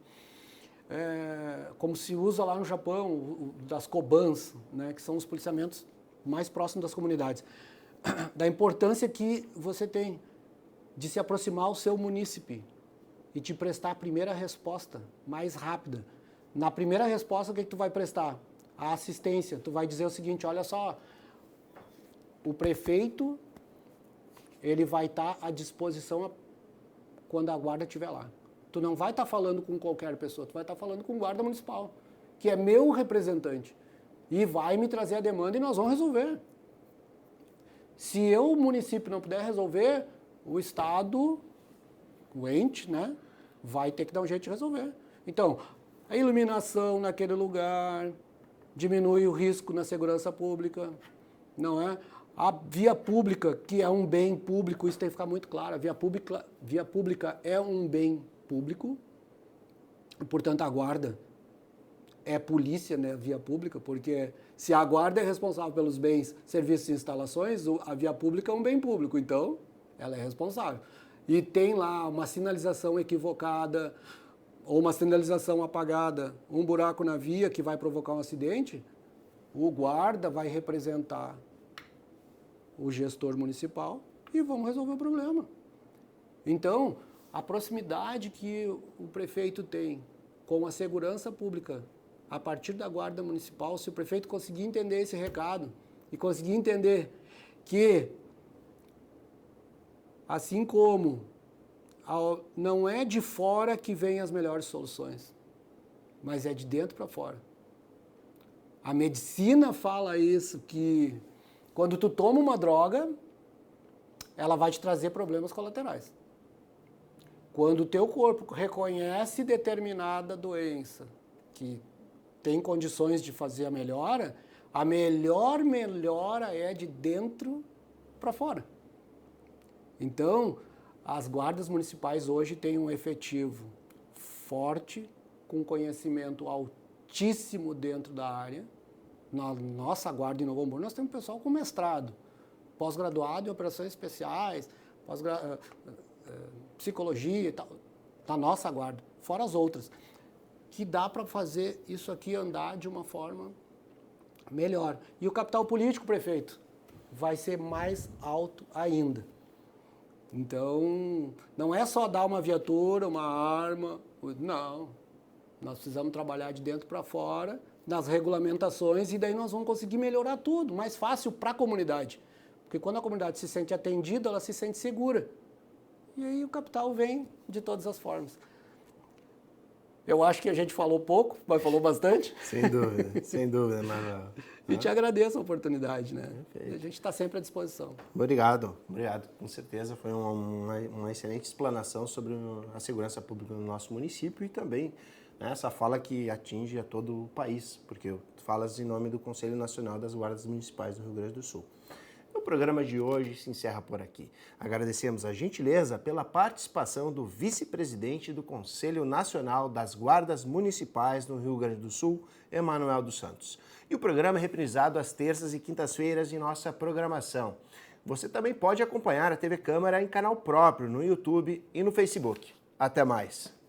Como se usa lá no Japão, das Kobans, né, que são os policiamentos mais próximos das comunidades. Da importância que você tem de se aproximar ao seu munícipe e te prestar a primeira resposta mais rápida. Na primeira resposta, o que tu vai prestar? A assistência. Tu vai dizer o seguinte, olha só, o prefeito, ele vai estar à disposição quando a guarda estiver lá. Tu não vai estar falando com qualquer pessoa, tu vai estar falando com o guarda municipal, que é meu representante. E vai me trazer a demanda e nós vamos resolver. Se o município não puder resolver, o Estado, o ente, né, vai ter que dar um jeito de resolver. Então, a iluminação naquele lugar diminui o risco na segurança pública, não é? A via pública, que é um bem público, isso tem que ficar muito claro. A via pública é um bem público, e, portanto, a guarda é polícia, né, via pública, porque se a guarda é responsável pelos bens, serviços e instalações, a via pública é um bem público, então ela é responsável. E tem lá uma sinalização equivocada ou uma sinalização apagada, um buraco na via que vai provocar um acidente, o guarda vai representar o gestor municipal e vamos resolver o problema. Então, a proximidade que o prefeito tem com a segurança pública a partir da guarda municipal, se o prefeito conseguir entender esse recado e conseguir entender que, assim como não é de fora que vêm as melhores soluções, mas é de dentro para fora. A medicina fala isso, que quando tu toma uma droga, ela vai te trazer problemas colaterais. Quando o teu corpo reconhece determinada doença, que tem condições de fazer a melhora melhora é de dentro para fora. Então, as guardas municipais hoje têm um efetivo forte, com conhecimento altíssimo dentro da área. Na nossa guarda em Novo Hamburgo, nós temos pessoal com mestrado, pós-graduado em operações especiais, psicologia e tal, da nossa guarda, fora as outras, que dá para fazer isso aqui andar de uma forma melhor. E o capital político, prefeito, vai ser mais alto ainda. Então, não é só dar uma viatura, uma arma, não. Nós precisamos trabalhar de dentro para fora, nas regulamentações, e daí nós vamos conseguir melhorar tudo, mais fácil para a comunidade. Porque quando a comunidade se sente atendida, ela se sente segura. E aí o capital vem de todas as formas. Eu acho que a gente falou pouco, mas falou bastante. Sem dúvida, Manuel. E te agradeço a oportunidade, né? Perfeito. A gente está sempre à disposição. Obrigado. Com certeza foi uma excelente explanação sobre a segurança pública no nosso município e também, né, essa fala que atinge a todo o país, porque tu falas em nome do Conselho Nacional das Guardas Municipais do Rio Grande do Sul. programa de hoje se encerra por aqui. Agradecemos a gentileza pela participação do vice-presidente do Conselho Nacional das Guardas Municipais no Rio Grande do Sul, Emanuel dos Santos. E o programa é reprisado às terças e quintas-feiras em nossa programação. Você também pode acompanhar a TV Câmara em canal próprio no YouTube e no Facebook. Até mais!